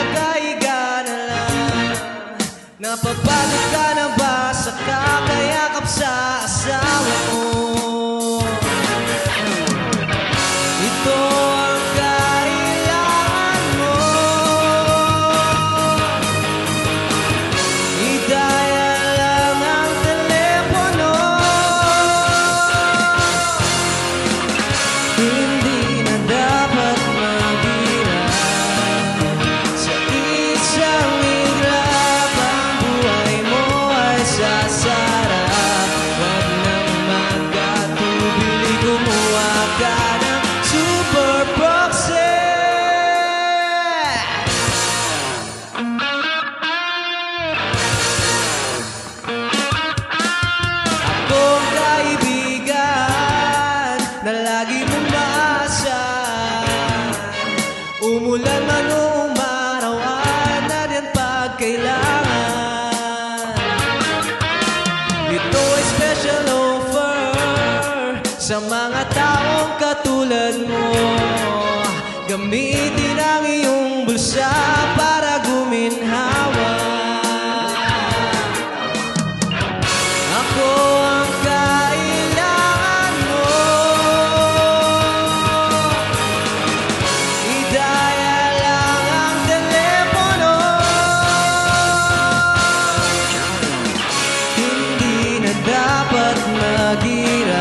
nakahiga na lang. Napapagod ka na ba sa kakayakap sa asawa mo? Ito ang kailangan mo. I-dial lang ang telepono. Hindi na dapat maghirap sa isang iglap. Ang buhay mo ay sasarap. Huwag nang magkatubili, gumawa ka ng super proxy. Akong kaibigan na lagi mong maasahan. Umulan man o umaraw, nariyan pag kailangan. Ito ay special offer sa mga taong katulad mo. Gamitin ang iyong bulsa para guminhawa. Ako ang kailangan mo. I-dial lang ang telepono. Hindi na dapat maghirap